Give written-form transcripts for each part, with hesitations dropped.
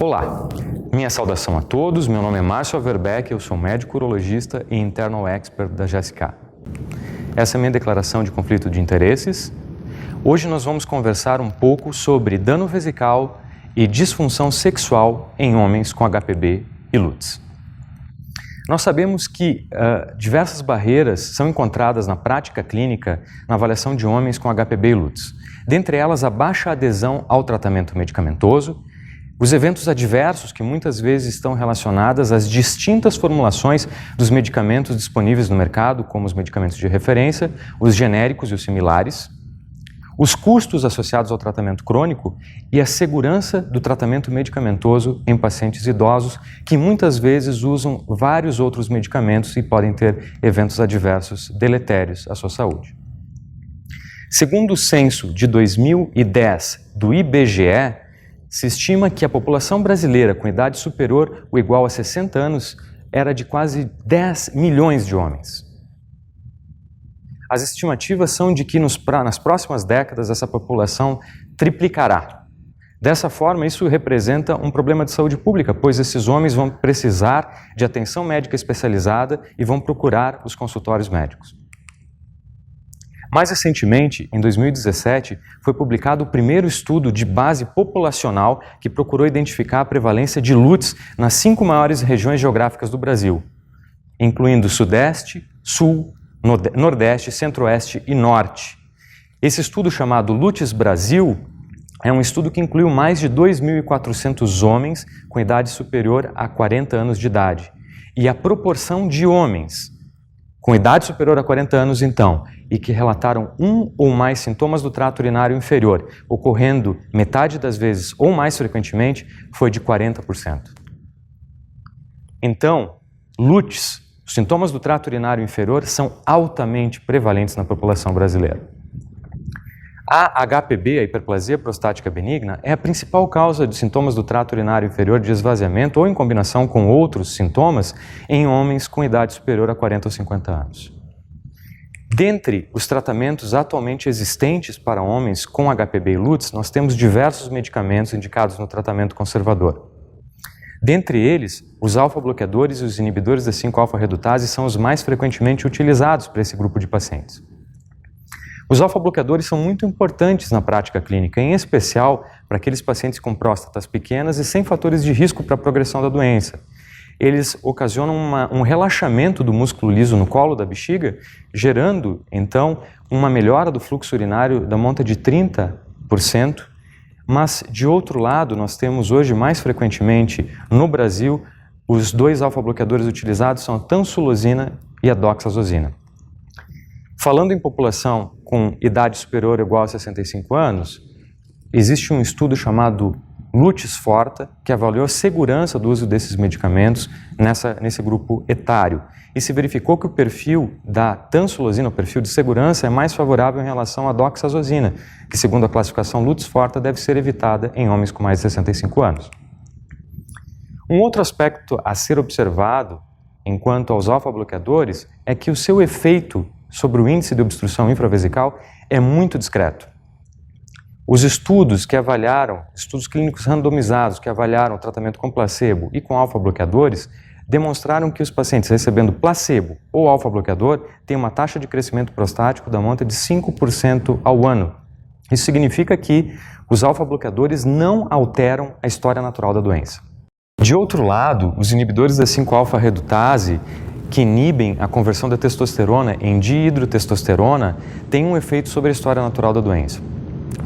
Olá, minha saudação a todos, meu nome é Márcio Averbeck, eu sou médico urologista e internal expert da GSK. Essa é a minha declaração de conflito de interesses. Hoje nós vamos conversar um pouco sobre dano vesical e disfunção sexual em homens com HPB e LUTS. Nós sabemos que diversas barreiras são encontradas na prática clínica na avaliação de homens com HPB e LUTS. Dentre elas, a baixa adesão ao tratamento medicamentoso, os eventos adversos que muitas vezes estão relacionados às distintas formulações dos medicamentos disponíveis no mercado, como os medicamentos de referência, os genéricos e os similares, os custos associados ao tratamento crônico e a segurança do tratamento medicamentoso em pacientes idosos que muitas vezes usam vários outros medicamentos e podem ter eventos adversos deletérios à sua saúde. Segundo o censo de 2010 do IBGE, se estima que a população brasileira com idade superior ou igual a 60 anos era de quase 10 milhões de homens. As estimativas são de que nas próximas décadas essa população triplicará. Dessa forma, isso representa um problema de saúde pública, pois esses homens vão precisar de atenção médica especializada e vão procurar os consultórios médicos. Mais recentemente, em 2017, foi publicado o primeiro estudo de base populacional que procurou identificar a prevalência de LUTS nas 5 maiores regiões geográficas do Brasil, incluindo Sudeste, Sul, Nordeste, Centro-Oeste e Norte. Esse estudo, chamado LUTS Brasil, é um estudo que incluiu mais de 2.400 homens com idade superior a 40 anos de idade. E a proporção de homens com idade superior a 40 anos, então, e que relataram um ou mais sintomas do trato urinário inferior, ocorrendo metade das vezes ou mais frequentemente, foi de 40%. Então, LUTS, os sintomas do trato urinário inferior, são altamente prevalentes na população brasileira. A HPB, a hiperplasia prostática benigna, é a principal causa de sintomas do trato urinário inferior de esvaziamento ou em combinação com outros sintomas em homens com idade superior a 40 ou 50 anos. Dentre os tratamentos atualmente existentes para homens com HPB e LUTS, nós temos diversos medicamentos indicados no tratamento conservador. Dentre eles, os alfa-bloqueadores e os inibidores da 5-alfa-redutase são os mais frequentemente utilizados para esse grupo de pacientes. Os alfa-bloqueadores são muito importantes na prática clínica, em especial para aqueles pacientes com próstatas pequenas e sem fatores de risco para a progressão da doença. Eles ocasionam um relaxamento do músculo liso no colo da bexiga, gerando, então, uma melhora do fluxo urinário da monta de 30%, mas, de outro lado, nós temos hoje, mais frequentemente, no Brasil, os 2 alfa-bloqueadores utilizados são a tansulosina e a doxazosina. Falando em população com idade superior ou igual a 65 anos, existe um estudo chamado LUTS Forta, que avaliou a segurança do uso desses medicamentos nesse grupo etário. E se verificou que o perfil da tansulosina, o perfil de segurança, é mais favorável em relação à doxazosina, que segundo a classificação LUTS Forta deve ser evitada em homens com mais de 65 anos. Um outro aspecto a ser observado enquanto aos alfa-bloqueadores é que o seu efeito sobre o índice de obstrução infravesical é muito discreto. Os estudos que avaliaram, estudos clínicos randomizados que avaliaram o tratamento com placebo e com alfa-bloqueadores, demonstraram que os pacientes recebendo placebo ou alfa-bloqueador têm uma taxa de crescimento prostático da monta de 5% ao ano. Isso significa que os alfa-bloqueadores não alteram a história natural da doença. De outro lado, os inibidores da 5-alfa-redutase, que inibem a conversão da testosterona em dihidrotestosterona, têm um efeito sobre a história natural da doença.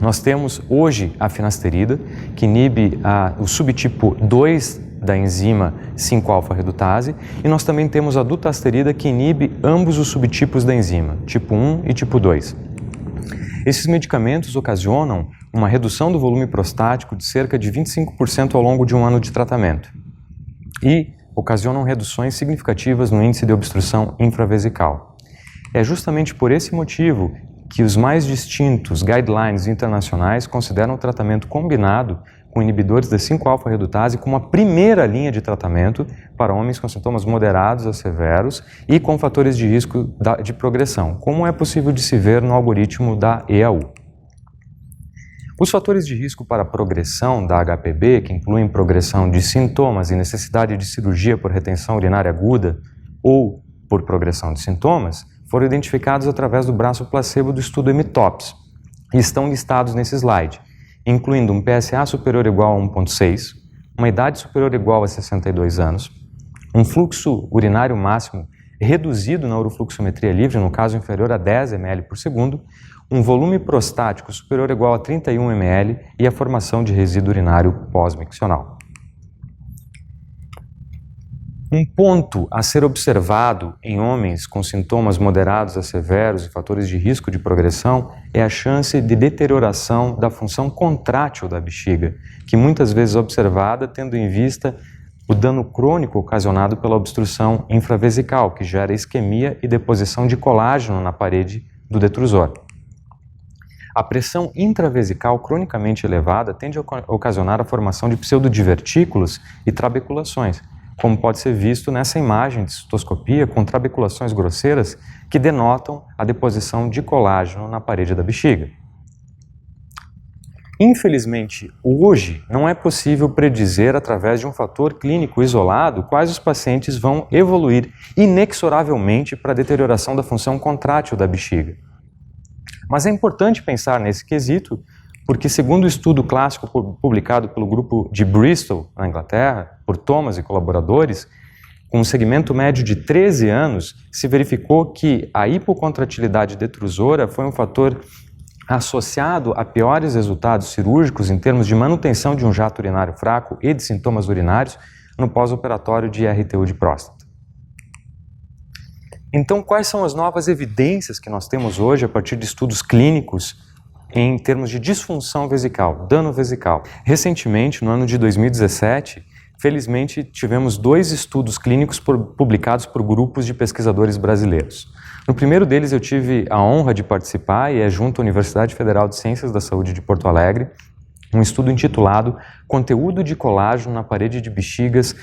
Nós temos hoje a finasterida, que inibe o subtipo 2 da enzima 5-alfa-redutase, e nós também temos a dutasterida, que inibe ambos os subtipos da enzima, tipo 1 e tipo 2. Esses medicamentos ocasionam uma redução do volume prostático de cerca de 25% ao longo de um ano de tratamento e ocasionam reduções significativas no índice de obstrução infravesical. É justamente por esse motivo que os mais distintos guidelines internacionais consideram o tratamento combinado com inibidores da 5-alfa-redutase como a primeira linha de tratamento para homens com sintomas moderados a severos e com fatores de risco de progressão, como é possível de se ver no algoritmo da EAU. Os fatores de risco para a progressão da HPB, que incluem progressão de sintomas e necessidade de cirurgia por retenção urinária aguda ou por progressão de sintomas, foram identificados através do braço placebo do estudo EMITOPS e estão listados nesse slide, incluindo um PSA superior ou igual a 1,6, uma idade superior ou igual a 62 anos, um fluxo urinário máximo reduzido na urofluxometria livre, no caso inferior a 10 ml por segundo, um volume prostático superior ou igual a 31 ml e a formação de resíduo urinário pós-miccional. Um ponto a ser observado em homens com sintomas moderados a severos e fatores de risco de progressão é a chance de deterioração da função contrátil da bexiga, que muitas vezes é observada tendo em vista o dano crônico ocasionado pela obstrução infravesical, que gera isquemia e deposição de colágeno na parede do detrusor. A pressão intravesical cronicamente elevada tende a ocasionar a formação de pseudodivertículos e trabeculações, como pode ser visto nessa imagem de cistoscopia com trabeculações grosseiras que denotam a deposição de colágeno na parede da bexiga. Infelizmente, hoje não é possível predizer através de um fator clínico isolado quais os pacientes vão evoluir inexoravelmente para a deterioração da função contrátil da bexiga. Mas é importante pensar nesse quesito porque, segundo o estudo clássico publicado pelo grupo de Bristol, na Inglaterra, por Thomas e colaboradores, com um segmento médio de 13 anos, se verificou que a hipocontratilidade detrusora foi um fator associado a piores resultados cirúrgicos em termos de manutenção de um jato urinário fraco e de sintomas urinários no pós-operatório de RTU de próstata. Então, quais são as novas evidências que nós temos hoje a partir de estudos clínicos em termos de disfunção vesical, dano vesical? Recentemente, no ano de 2017, felizmente tivemos 2 estudos clínicos publicados por grupos de pesquisadores brasileiros. No primeiro deles eu tive a honra de participar e é junto à Universidade Federal de Ciências da Saúde de Porto Alegre, um estudo intitulado Conteúdo de colágeno na parede de bexigas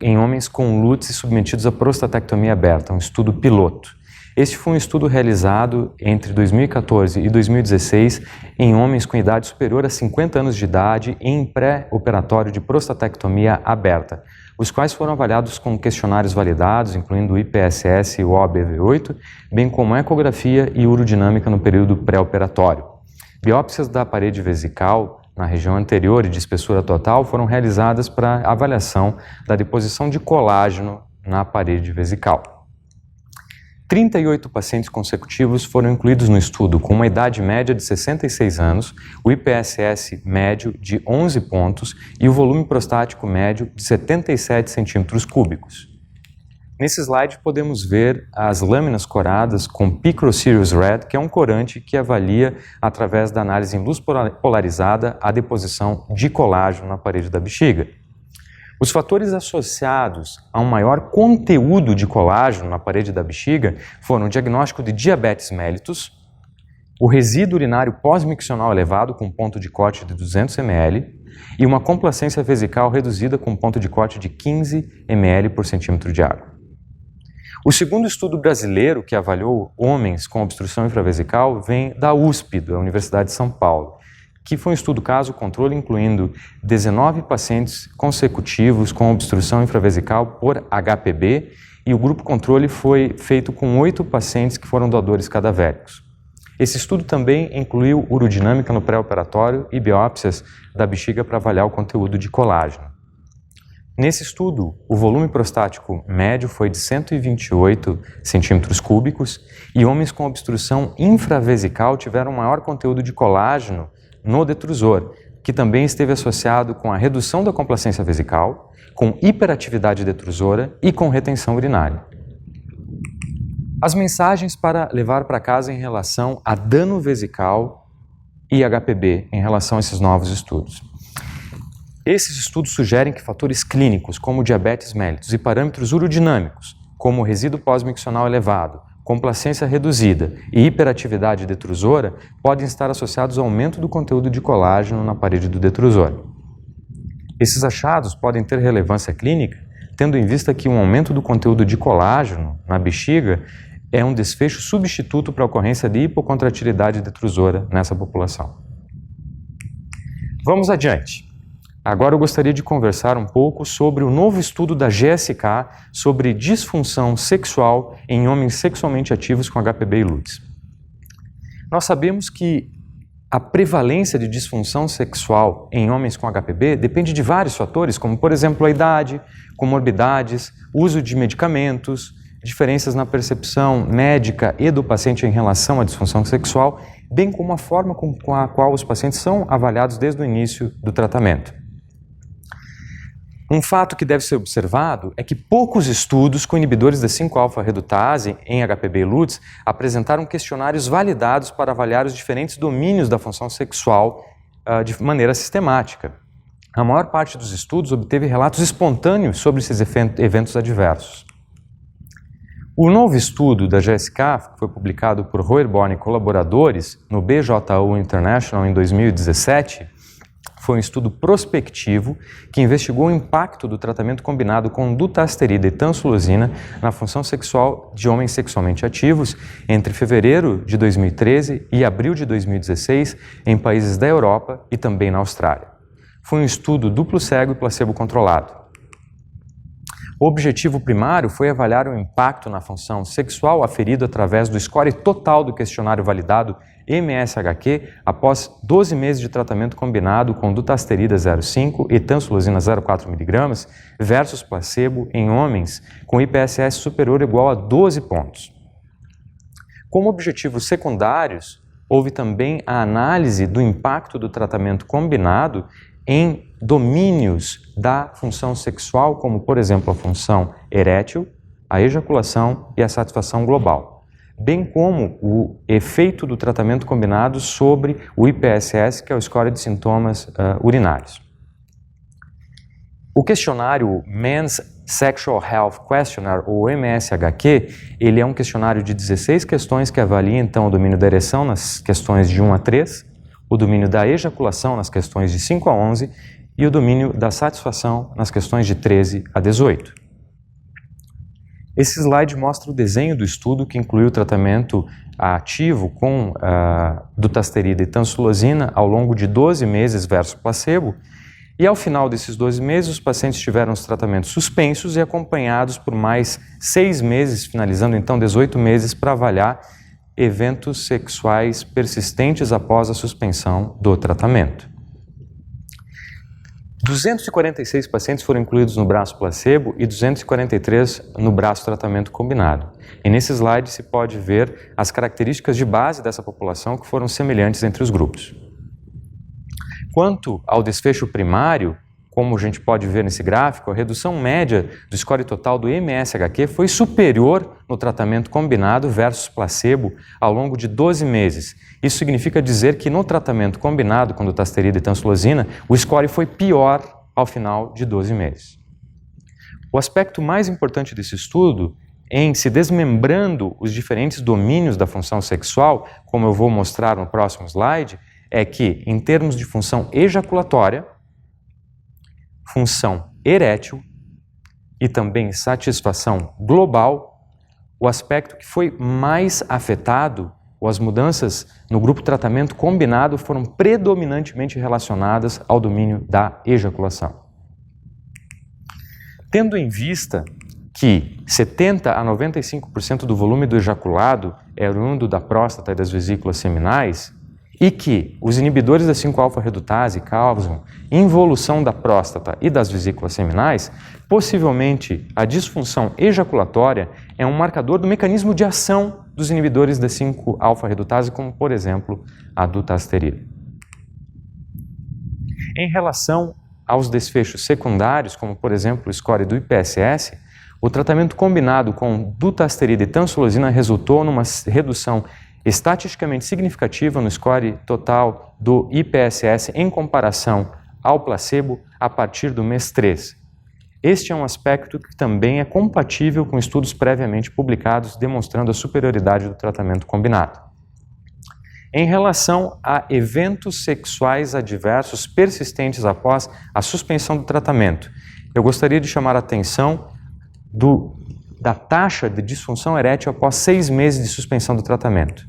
em homens com LUTs submetidos a prostatectomia aberta, um estudo piloto. Este foi um estudo realizado entre 2014 e 2016 em homens com idade superior a 50 anos de idade em pré-operatório de prostatectomia aberta, os quais foram avaliados com questionários validados, incluindo o IPSS e o OBV8, bem como ecografia e urodinâmica no período pré-operatório. Biópsias da parede vesical na região anterior e de espessura total foram realizadas para avaliação da deposição de colágeno na parede vesical. 38 pacientes consecutivos foram incluídos no estudo com uma idade média de 66 anos, o IPSS médio de 11 pontos e o volume prostático médio de 77 centímetros cúbicos. Nesse slide podemos ver as lâminas coradas com Picro Sirius Red, que é um corante que avalia, através da análise em luz polarizada, a deposição de colágeno na parede da bexiga. Os fatores associados a um maior conteúdo de colágeno na parede da bexiga foram o diagnóstico de diabetes mellitus, o resíduo urinário pós-miccional elevado com ponto de corte de 200 ml e uma complacência vesical reduzida com ponto de corte de 15 ml por centímetro de água. O segundo estudo brasileiro que avaliou homens com obstrução infravesical vem da USP, da Universidade de São Paulo, que foi um estudo caso-controle incluindo 19 pacientes consecutivos com obstrução infravesical por HPB e o grupo controle foi feito com 8 pacientes que foram doadores cadavéricos. Esse estudo também incluiu urodinâmica no pré-operatório e biópsias da bexiga para avaliar o conteúdo de colágeno. Nesse estudo, o volume prostático médio foi de 128 centímetros cúbicos e homens com obstrução infravesical tiveram maior conteúdo de colágeno no detrusor, que também esteve associado com a redução da complacência vesical, com hiperatividade detrusora e com retenção urinária. As mensagens para levar para casa em relação a dano vesical e HPB em relação a esses novos estudos. Esses estudos sugerem que fatores clínicos como diabetes mellitus e parâmetros urodinâmicos, como resíduo pós-miccional elevado, complacência reduzida e hiperatividade detrusora podem estar associados ao aumento do conteúdo de colágeno na parede do detrusor. Esses achados podem ter relevância clínica, tendo em vista que um aumento do conteúdo de colágeno na bexiga é um desfecho substituto para a ocorrência de hipocontratilidade detrusora nessa população. Vamos adiante. Agora eu gostaria de conversar um pouco sobre o novo estudo da GSK sobre disfunção sexual em homens sexualmente ativos com HPB e LUTS. Nós sabemos que a prevalência de disfunção sexual em homens com HPB depende de vários fatores, como, por exemplo, a idade, comorbidades, uso de medicamentos, diferenças na percepção médica e do paciente em relação à disfunção sexual, bem como a forma com a qual os pacientes são avaliados desde o início do tratamento. Um fato que deve ser observado é que poucos estudos com inibidores da 5-alfa-redutase em HPB e LUTS apresentaram questionários validados para avaliar os diferentes domínios da função sexual de maneira sistemática. A maior parte dos estudos obteve relatos espontâneos sobre esses eventos adversos. O novo estudo da GSK, que foi publicado por Roerborn e colaboradores no BJU International em 2017, foi um estudo prospectivo que investigou o impacto do tratamento combinado com dutasterida e tansulosina na função sexual de homens sexualmente ativos entre fevereiro de 2013 e abril de 2016 em países da Europa e também na Austrália. Foi um estudo duplo cego e placebo controlado. O objetivo primário foi avaliar o impacto na função sexual aferido através do score total do questionário validado MSHQ após 12 meses de tratamento combinado com dutasterida 0,5 e tansulosina 0,4 mg versus placebo em homens com IPSS superior ou igual a 12 pontos. Como objetivos secundários, houve também a análise do impacto do tratamento combinado em domínios da função sexual, como, por exemplo, a função erétil, a ejaculação e a satisfação global, bem como o efeito do tratamento combinado sobre o IPSS, que é o score de sintomas urinários. O questionário Men's Sexual Health Questionnaire, ou MSHQ, ele é um questionário de 16 questões que avalia, então, o domínio da ereção nas questões de 1 a 3, o domínio da ejaculação nas questões de 5 a 11 e o domínio da satisfação nas questões de 13 a 18. Esse slide mostra o desenho do estudo que incluiu o tratamento ativo com dutasterida e tansulosina ao longo de 12 meses versus placebo, e ao final desses 12 meses os pacientes tiveram os tratamentos suspensos e acompanhados por mais 6 meses, finalizando então 18 meses para avaliar eventos sexuais persistentes após a suspensão do tratamento. 246 pacientes foram incluídos no braço placebo e 243 no braço tratamento combinado. E nesse slide se pode ver as características de base dessa população que foram semelhantes entre os grupos. Quanto ao desfecho primário, como a gente pode ver nesse gráfico, a redução média do score total do MSHQ foi superior no tratamento combinado versus placebo ao longo de 12 meses. Isso significa dizer que no tratamento combinado com dutasterida e tansulosina, o score foi pior ao final de 12 meses. O aspecto mais importante desse estudo, em se desmembrando os diferentes domínios da função sexual, como eu vou mostrar no próximo slide, é que, em termos de função ejaculatória, função erétil e também satisfação global, o aspecto que foi mais afetado, ou as mudanças no grupo tratamento combinado foram predominantemente relacionadas ao domínio da ejaculação. Tendo em vista que 70% a 95% do volume do ejaculado é oriundo da próstata e das vesículas seminais, e que os inibidores da 5-alfa-redutase causam involução da próstata e das vesículas seminais, possivelmente a disfunção ejaculatória é um marcador do mecanismo de ação dos inibidores da 5-alfa-redutase, como, por exemplo, a dutasterida. Em relação aos desfechos secundários, como, por exemplo, o score do IPSS, o tratamento combinado com dutasterida e tansulosina resultou numa redução estatisticamente significativa no score total do IPSS em comparação ao placebo a partir do mês 3. Este é um aspecto que também é compatível com estudos previamente publicados demonstrando a superioridade do tratamento combinado. Em relação a eventos sexuais adversos persistentes após a suspensão do tratamento, eu gostaria de chamar a atenção da taxa de disfunção erétil após 6 meses de suspensão do tratamento.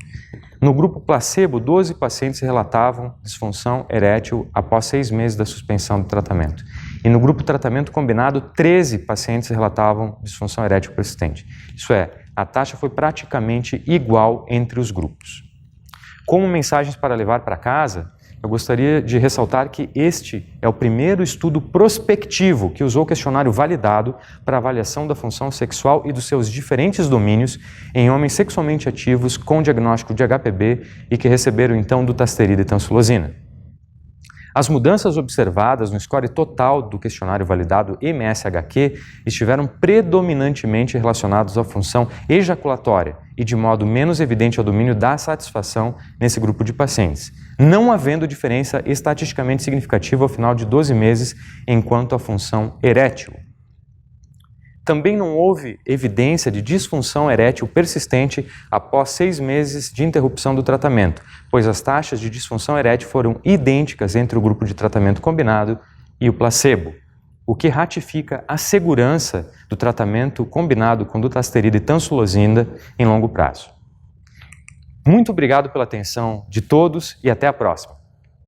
No grupo placebo, 12 pacientes relatavam disfunção erétil após 6 meses da suspensão do tratamento. E no grupo tratamento combinado, 13 pacientes relatavam disfunção erétil persistente. Isso é, a taxa foi praticamente igual entre os grupos. Como mensagens para levar para casa, eu gostaria de ressaltar que este é o primeiro estudo prospectivo que usou questionário validado para avaliação da função sexual e dos seus diferentes domínios em homens sexualmente ativos com diagnóstico de HPB e que receberam então dutasterida e tamsulosina. As mudanças observadas no score total do questionário validado MSHQ estiveram predominantemente relacionados à função ejaculatória e de modo menos evidente ao domínio da satisfação nesse grupo de pacientes, não havendo diferença estatisticamente significativa ao final de 12 meses enquanto à função erétil. Também não houve evidência de disfunção erétil persistente após 6 meses de interrupção do tratamento, pois as taxas de disfunção erétil foram idênticas entre o grupo de tratamento combinado e o placebo, o que ratifica a segurança do tratamento combinado com dutasterida e tamsulosina em longo prazo. Muito obrigado pela atenção de todos e até a próxima.